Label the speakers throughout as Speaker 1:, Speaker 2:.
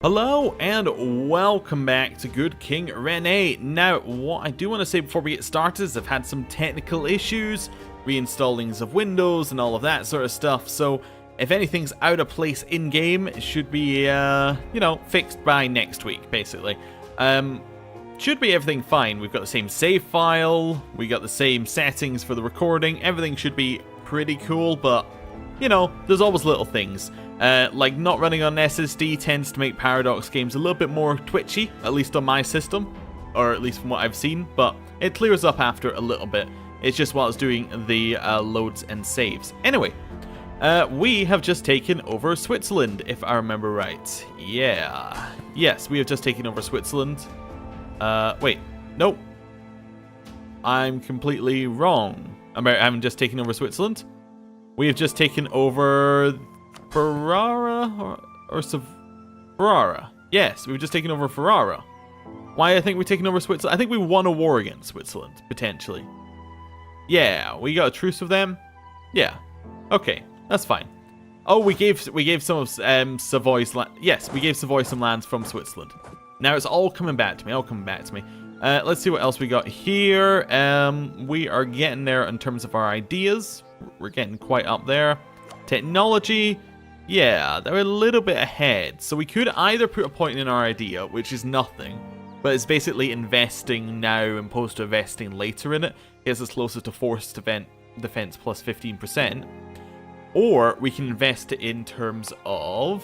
Speaker 1: Hello and welcome back to Good King René. Now, what I do want to say before we get started is I've had some technical issues, reinstallings of Windows and all of that sort of stuff, so if anything's out of place in-game, it should be, fixed by next week, basically. Should be everything fine. We've got the same save file, we got the same settings for the recording, everything should be pretty cool, but, you know, there's always little things. Like not running on SSD tends to make Paradox games a little bit more twitchy, at least on my system, or at least from what I've seen, but it clears up after a little bit. It's just while it's doing the loads and saves. Anyway, we have just taken over Switzerland, if I remember right. Yeah. Yes, we have just taken over Switzerland. Wait. Nope. I'm completely wrong. I'm just taking over Switzerland. We have just taken over Ferrara or Ferrara. Yes, we've just taken over Ferrara. Why I think we're taking over Switzerland? I think we won a war against Switzerland, potentially. Yeah, we got a truce with them. Yeah. Okay, that's fine. Oh, we gave some of Savoy's land. Yes, we gave Savoy some lands from Switzerland. Now it's all coming back to me. Let's see what else we got here. We are getting there in terms of our ideas. We're getting quite up there. Technology. Yeah, they're a little bit ahead. So we could either put a point in our idea, which is nothing, but it's basically investing now and opposed to investing later in it. Gets us closer to forced defense plus 15%. Or we can invest it in terms of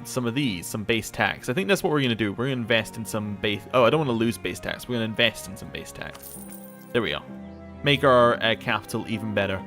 Speaker 1: some of these, some base tax. I think that's what we're going to do. We're going to invest in some base... Oh, I don't want to lose base tax. We're going to invest in some base tax. There we go. Make our capital even better.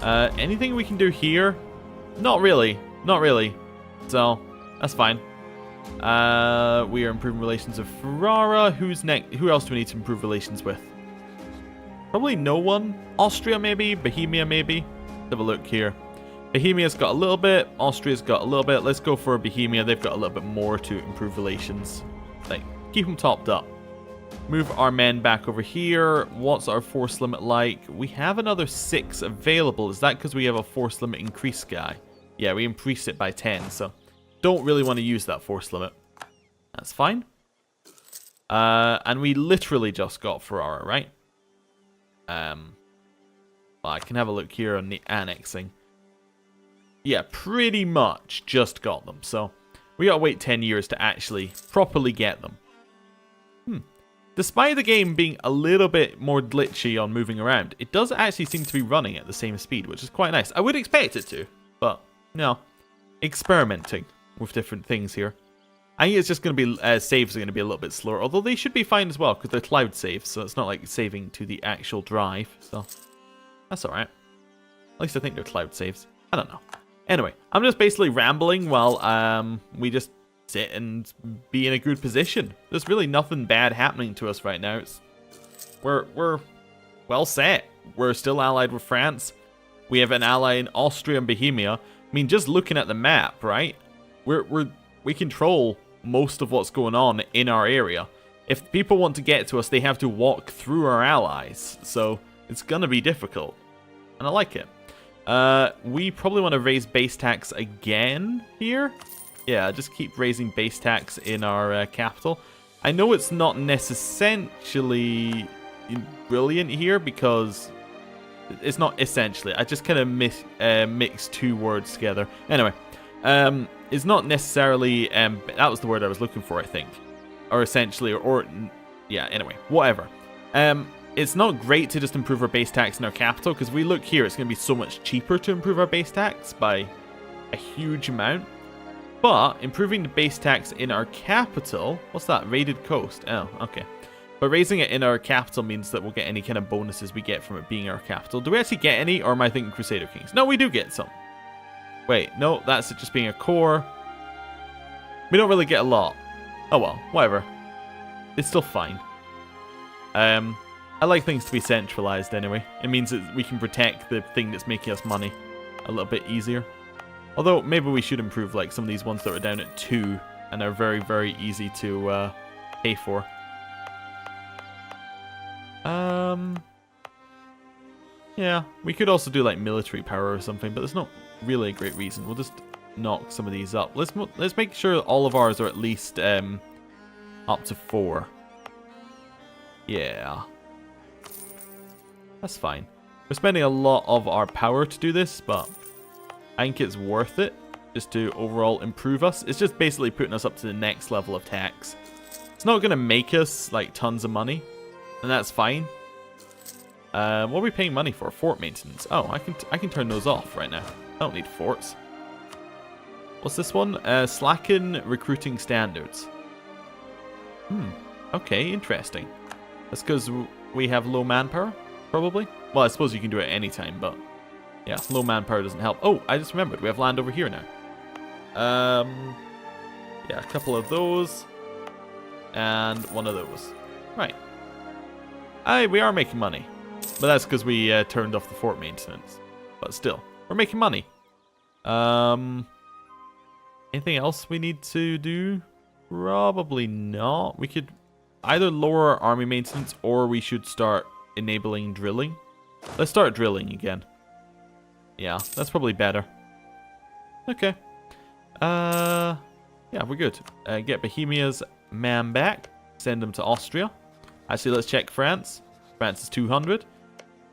Speaker 1: Anything we can do here? Not really. So, that's fine. We are improving relations with Ferrara. Who's next? Who else do we need to improve relations with? Probably no one. Austria maybe? Bohemia maybe? Let's have a look here. Bohemia's got a little bit. Austria's got a little bit. Let's go for Bohemia. They've got a little bit more to improve relations. Like, keep them topped up. Move our men back over here. What's our force limit like? We have another 6 available. Is that because we have a force limit increase guy? Yeah, we increased it by 10, so don't really want to use that force limit. That's fine. And we literally just got Ferrara, right? Well, I can have a look here on the annexing. Yeah, pretty much just got them, so we gotta wait 10 years to actually properly get them. Despite the game being a little bit more glitchy on moving around, it does actually seem to be running at the same speed, which is quite nice. I would expect it to, but no. Experimenting with different things here. I think it's just going to be, saves are going to be a little bit slower, although they should be fine as well, because they're cloud saves, so it's not like saving to the actual drive, so that's alright. At least I think they're cloud saves. I don't know. Anyway, I'm just basically rambling while we just sit and be in a good position. There's really nothing bad happening to us right now. We're well set. We're still allied with France. We have an ally in Austria and Bohemia. I mean, just looking at the map, right? We control most of what's going on in our area. If people want to get to us, they have to walk through our allies. So it's gonna be difficult, and I like it. We probably want to raise base tax again here. Yeah, just keep raising base tax in our capital. I know it's not necessarily brilliant here because it's not essentially. I just kind of mixed two words together. Anyway, it's not necessarily. That was the word I was looking for, I think, or essentially, or yeah. Anyway, whatever. It's not great to just improve our base tax in our capital because if we look here, it's going to be so much cheaper to improve our base tax by a huge amount. But improving the base tax in our capital, what's that? Raided coast. Oh, okay. But raising it in our capital means that we'll get any kind of bonuses we get from it being our capital. Do we actually get any, or am I thinking Crusader Kings? No, we do get some. Wait, no, that's it just being a core. We don't really get a lot. Oh well, whatever. It's still fine. I like things to be centralized anyway. It means that we can protect the thing that's making us money a little bit easier. Although, maybe we should improve like some of these ones that are down at 2 and are very, very easy to pay for. Yeah, we could also do like military power or something, but there's not really a great reason. We'll just knock some of these up. Let's make sure all of ours are at least up to 4. Yeah. That's fine. We're spending a lot of our power to do this, but I think it's worth it just to overall improve us. It's just basically putting us up to the next level of tax. It's not going to make us like tons of money, and that's fine. What are we paying money for? Fort maintenance. Oh, I can turn those off right now. I don't need forts. What's this one? Slacken recruiting standards. Okay, interesting. That's because we have low manpower, probably. Well, I suppose you can do it anytime, but yeah, low manpower doesn't help. Oh, I just remembered. We have land over here now. Yeah, a couple of those. And one of those. Right. Aye, we are making money. But that's because we turned off the fort maintenance. But still, we're making money. Anything else we need to do? Probably not. We could either lower our army maintenance or we should start enabling drilling. Let's start drilling again. Yeah, that's probably better. Okay. Yeah, we're good. Get Bohemia's man back. Send him to Austria. Actually, let's check France. France is 200.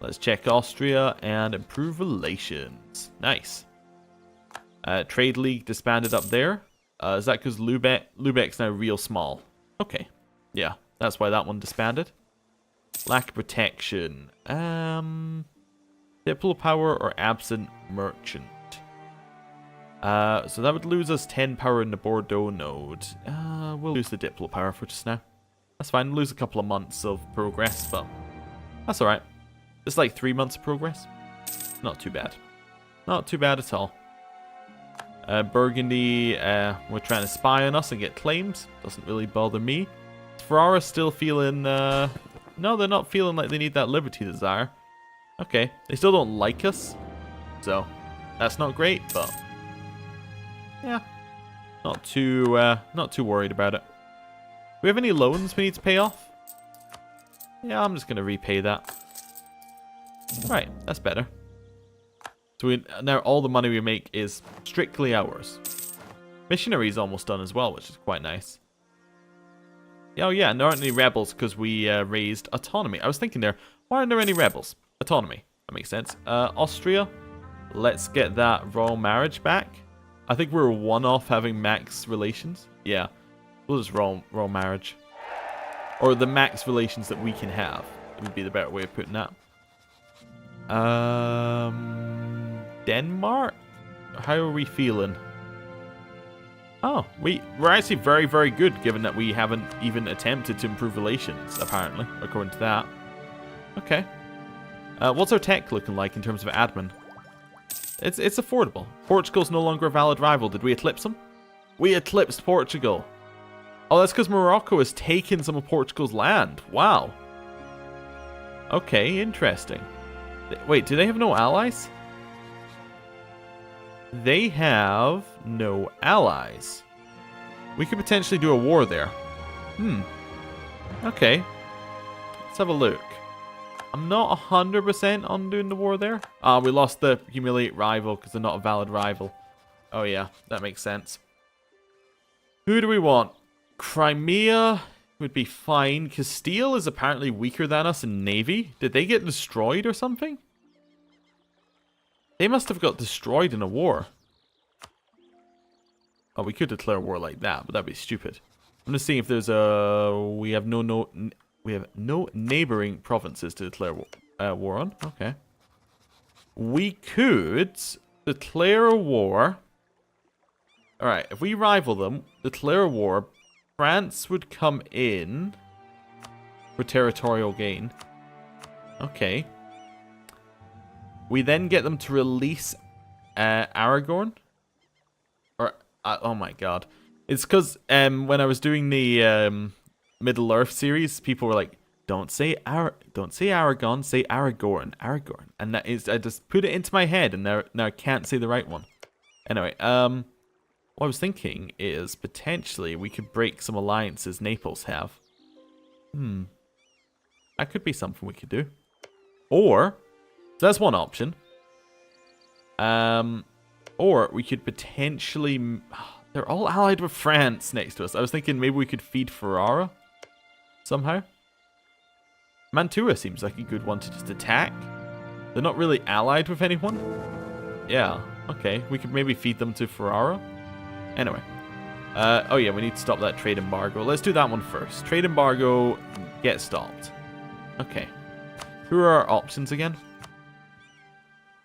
Speaker 1: Let's check Austria and improve relations. Nice. Trade League disbanded up there. Is that because Lubeck's now real small? Okay. Yeah, that's why that one disbanded. Lack of protection. Diplo power or absent merchant. So that would lose us 10 power in the Bordeaux node. We'll lose the Diplo power for just now. That's fine. Lose a couple of months of progress, but that's alright. It's like 3 months of progress. Not too bad. Not too bad at all. Burgundy, we're trying to spy on us and get claims. Doesn't really bother me. Ferrara's still feeling, no, they're not feeling like they need that liberty desire. Okay, they still don't like us. So, that's not great, but yeah, not too worried about it. Do we have any loans we need to pay off? Yeah, I'm just going to repay that. Right, that's better. So now all the money we make is strictly ours. Missionary's almost done as well, which is quite nice. Oh yeah, and there aren't any rebels because we raised autonomy. I was thinking there, why aren't there any rebels? Autonomy, that makes sense. Austria, let's get that royal marriage back. I think we're one off having max relations. Yeah, we'll just royal marriage. Or the max relations that we can have. It would be the better way of putting that. Denmark? How are we feeling? Oh, we're actually very, very good, given that we haven't even attempted to improve relations, apparently, according to that. Okay. What's our tech looking like in terms of admin? It's affordable. Portugal's no longer a valid rival. Did we eclipse them? We eclipsed Portugal. Oh, that's because Morocco has taken some of Portugal's land. Wow. Okay, interesting. Wait, do they have no allies? They have no allies. We could potentially do a war there. Okay. Let's have a look. I'm not 100% on doing the war there. Ah, we lost the humiliate rival because they're not a valid rival. Oh yeah, that makes sense. Who do we want? Crimea would be fine. Castile is apparently weaker than us in navy. Did they get destroyed or something? They must have got destroyed in a war. Oh, we could declare war like that, but that'd be stupid. I'm just seeing if there's a... We have no neighboring provinces to declare war on. Okay. We could declare a war. Alright, if we rival them, declare a war, France would come in for territorial gain. Okay. We then get them to release Aragorn. Or, oh my god. It's because when I was doing the Middle Earth series, people were like, don't say Aragon, say Aragorn. Aragorn. And that is, I just put it into my head, and now I can't say the right one. Anyway, what I was thinking is potentially we could break some alliances Naples have. That could be something we could do. Or, so that's one option. Or we could potentially... They're all allied with France next to us. I was thinking maybe we could feed Ferrara somehow. Mantua seems like a good one to just attack. They're not really allied with anyone. Yeah, okay. We could maybe feed them to Ferrara. Anyway. Oh yeah, we need to stop that trade embargo. Let's do that one first. Trade embargo, get stopped. Okay. Who are our options again?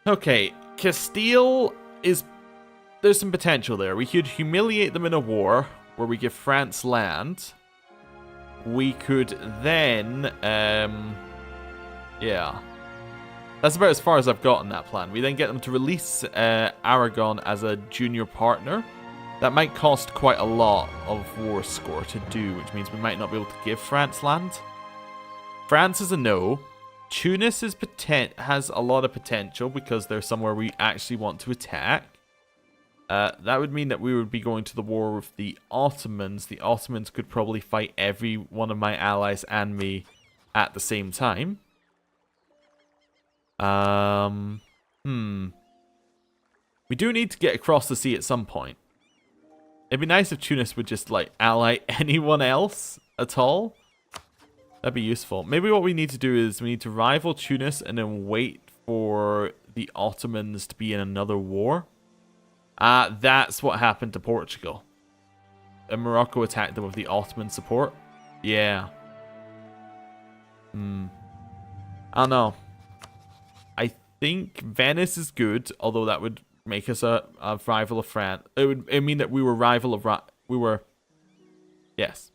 Speaker 1: Okay, Castile is... There's some potential there. We could humiliate them in a war where we give France land. We could then... yeah. That's about as far as I've gotten that plan. We then get them to release Aragon as a junior partner. That might cost quite a lot of war score to do, which means we might not be able to give France land. France is a no. Tunis is has a lot of potential because they're somewhere we actually want to attack. That would mean that we would be going to the war with the Ottomans. The Ottomans could probably fight every one of my allies and me at the same time. We do need to get across the sea at some point. It'd be nice if Tunis would just, like, ally anyone else at all. That'd be useful. Maybe what we need to do is we need to rival Tunis and then wait for the Ottomans to be in another war. That's what happened to Portugal. And Morocco attacked them with the Ottoman support. Yeah. I don't know. I think Venice is good, although that would make us a rival of France. It would mean that we were rival of... Yes.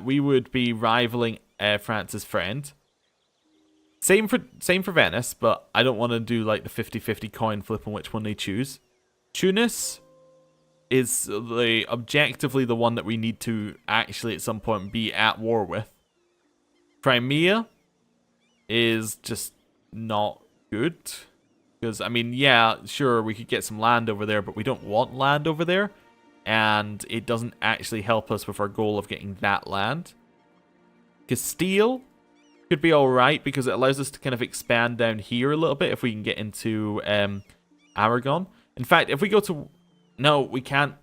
Speaker 1: We would be rivaling France's friend. Same for Venice, but I don't want to do like the 50-50 coin flip on which one they choose. Tunis is objectively the one that we need to actually at some point be at war with. Crimea is just not good. Because, I mean, yeah, sure, we could get some land over there, but we don't want land over there. And it doesn't actually help us with our goal of getting that land. Castile could be alright because it allows us to kind of expand down here a little bit if we can get into Aragon. In fact, if we go to... No, we can't...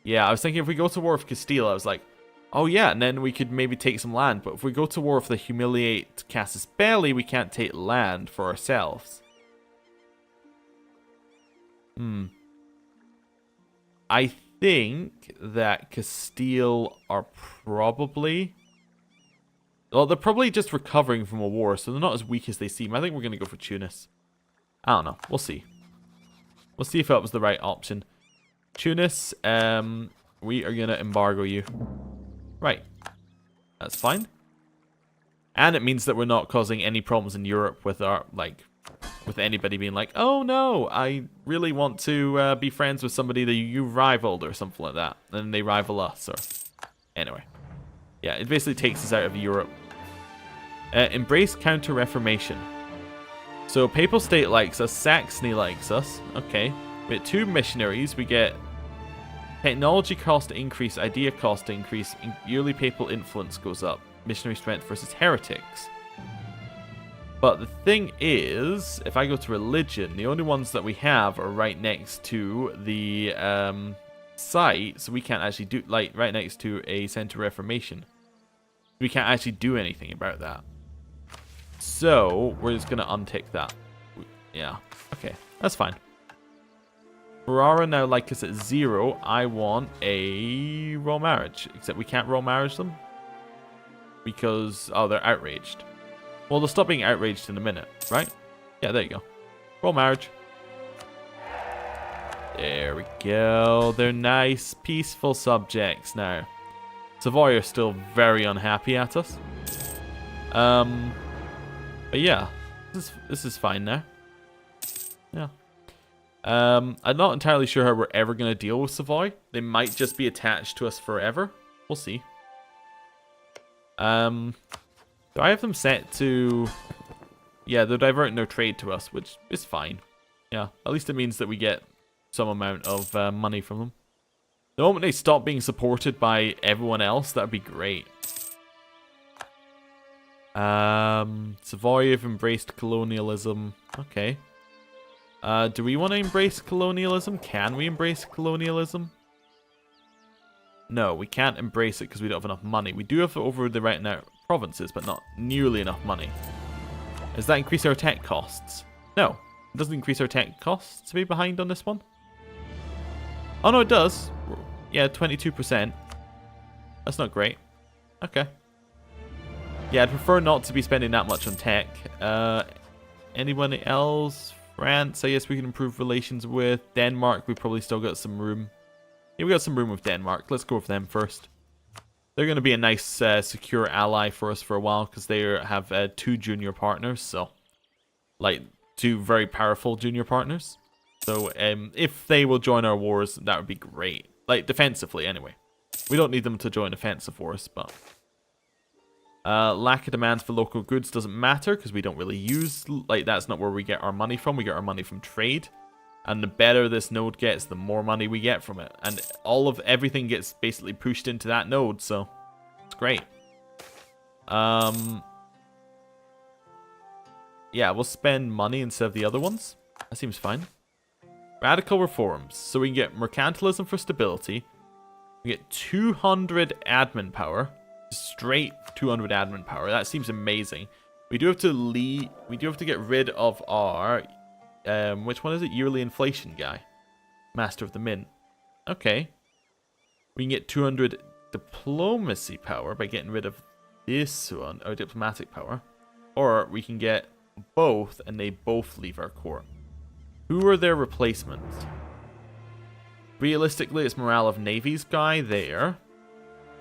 Speaker 1: Yeah, I was thinking if we go to war with Castile, I was like, oh yeah, and then we could maybe take some land. But if we go to war with the humiliate Casus Belli, we can't take land for ourselves. I think that Castile are probably... Well, they're probably just recovering from a war, so they're not as weak as they seem. I think we're going to go for Tunis. I don't know. We'll see. We'll see if that was the right option. Tunis, we are going to embargo you. Right. That's fine. And it means that we're not causing any problems in Europe with our, like... With anybody being like, oh no, I really want to be friends with somebody that you rivaled or something like that. And they rival us, or... Anyway. Yeah, it basically takes us out of Europe. Embrace Counter-Reformation. So, Papal State likes us, Saxony likes us. Okay. We get 2 missionaries, we get technology cost increase, idea cost increase, yearly papal influence goes up. Missionary strength versus heretics. But the thing is, if I go to religion, the only ones that we have are right next to the site, so we can't actually do, like, right next to a center reformation. We can't actually do anything about that. So, we're just going to untick that. Yeah, okay, that's fine. Ferrara now like us at 0. I want a royal marriage, except we can't royal marriage them. Because, oh, they're outraged. Well, they'll stop being outraged in a minute, right? Yeah, there you go. Royal marriage. There we go. They're nice, peaceful subjects now. Savoy are still very unhappy at us. But yeah, this is fine now. Yeah. I'm not entirely sure how we're ever going to deal with Savoy. They might just be attached to us forever. We'll see. Do I have them set to... Yeah, they're diverting their trade to us, which is fine. Yeah, at least it means that we get some amount of money from them. The moment they stop being supported by everyone else, that would be great. Savoy have embraced colonialism. Okay. Do we want to embrace colonialism? Can we embrace colonialism? No, we can't embrace it because we don't have enough money. We do have over the right now provinces, but not nearly enough money. Does that increase our tech costs? No, it doesn't increase our tech costs to be behind on this one. Oh no, it does. Yeah, 22%. That's not great. Okay. Yeah, I'd prefer not to be spending that much on tech. Anyone else? France, I guess we can improve relations with. Denmark, we probably still got some room. Yeah, we got some room with Denmark. Let's go with them first. They're going to be a nice, secure ally for us for a while because they have 2 junior partners. So, like, 2 very powerful junior partners. So, if they will join our wars, that would be great. Like, defensively, anyway. We don't need them to join offensive wars, but... lack of demands for local goods doesn't matter because we don't really use... Like, that's not where we get our money from. We get our money from trade. And the better this node gets, the more money we get from it. And everything gets basically pushed into that node, so it's great. Yeah, we'll spend money instead of the other ones. That seems fine. Radical reforms. So we can get mercantilism for stability. We get 200 admin power. Straight 200 admin power. That seems amazing. We do have to get rid of our... which one is it? Yearly inflation guy. Master of the Mint. Okay. We can get 200 diplomacy power by getting rid of this one, or diplomatic power. Or we can get both, and they both leave our court. Who are their replacements? Realistically, it's Morale of Navies guy there.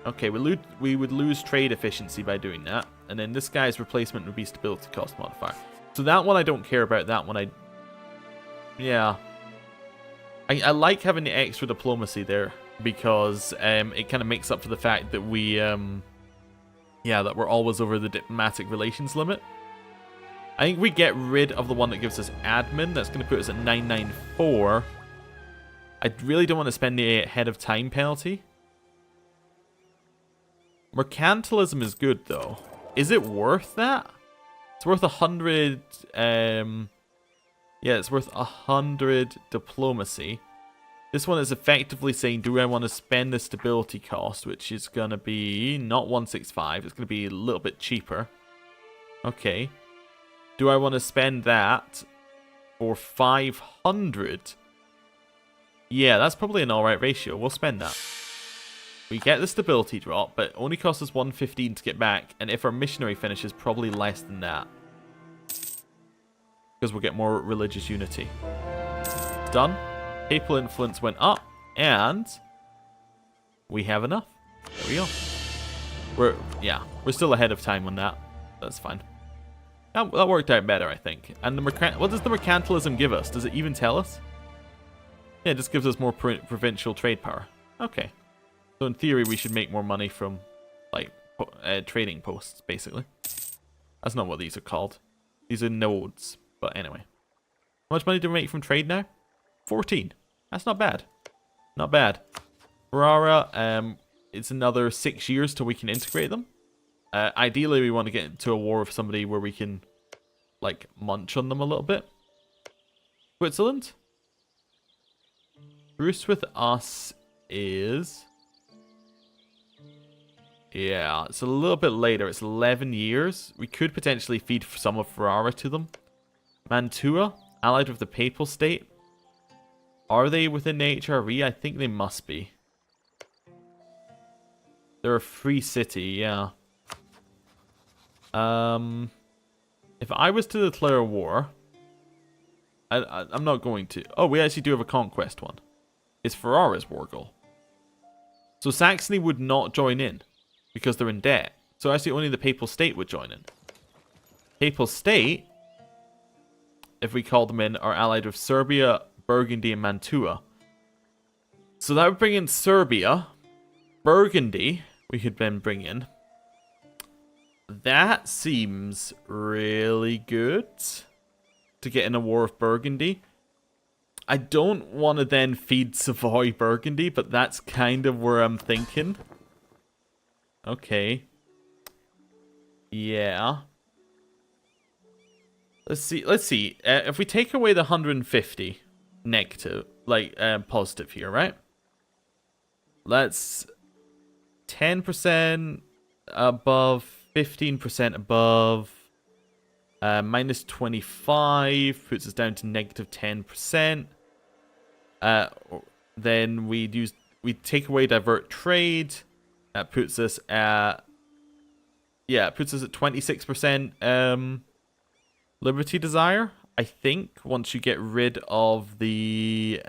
Speaker 1: Okay, we would lose trade efficiency by doing that. And then this guy's replacement would be stability cost modifier. So that one I don't care about. That one yeah. I like having the extra diplomacy there because it kind of makes up for the fact that we that we're always over the diplomatic relations limit. I think we get rid of the one that gives us admin. That's going to put us at 994. I really don't want to spend the ahead of time penalty. Mercantilism is good though. Is it worth that? It's worth 100 yeah, it's worth 100 diplomacy. This one is effectively saying, do I want to spend the stability cost, which is going to be not 165. It's going to be a little bit cheaper. Okay. Do I want to spend that for 500? Yeah, that's probably an alright ratio. We'll spend that. We get the stability drop, but it only costs us 115 to get back. And if our missionary finishes, probably less than that. Because we'll get more religious unity. Done. Papal influence went up, and we have enough. There we go. We're still ahead of time on that. That's fine. That worked out better, I think. And what does the mercantilism give us? Does it even tell us? Yeah, it just gives us more provincial trade power. Okay. So in theory, we should make more money from, like, trading posts, basically. That's not what these are called. These are nodes. But anyway. How much money do we make from trade now? 14. That's not bad. Not bad. Ferrara, it's another 6 years till we can integrate them. Ideally, we want to get into a war with somebody where we can, like, munch on them a little bit. Switzerland? Truce with us is... Yeah, it's a little bit later. It's 11 years. We could potentially feed some of Ferrara to them. Mantua, allied with the Papal State. Are they within the HRE? I think they must be. They're a free city, yeah. If I was to declare war... I'm not going to. Oh, we actually do have a conquest one. It's Ferrara's war goal. So Saxony would not join in. Because they're in debt. So actually only the Papal State would join in. Papal State... if we call them in, are allied with Serbia, Burgundy, and Mantua. So that would bring in Serbia. Burgundy, we could then bring in. That seems really good. To get in a war with Burgundy. I don't want to then feed Savoy Burgundy, but that's kind of where I'm thinking. Okay. Yeah. Let's see. If we take away the 150 negative, like positive here, right? Let's 10% above, 15% above, minus 25 puts us down to negative 10%. Then we take away divert trade. That puts us at, yeah, it puts us at 26% liberty desire. I think once you get rid of the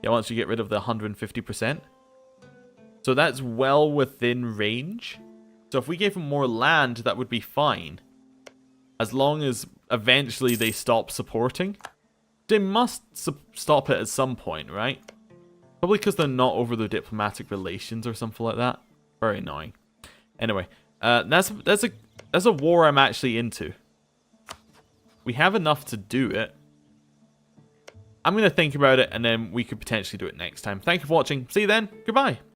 Speaker 1: once you get rid of the 150%. So that's well within range. So if we gave them more land, that would be fine. As long as eventually they stop supporting. They must stop it at some point, right? Probably because they're not over the diplomatic relations or something like that. Very annoying. Anyway, that's a war I'm actually into. We have enough to do it. I'm going to think about it, and then we could potentially do it next time. Thank you for watching. See you then. Goodbye.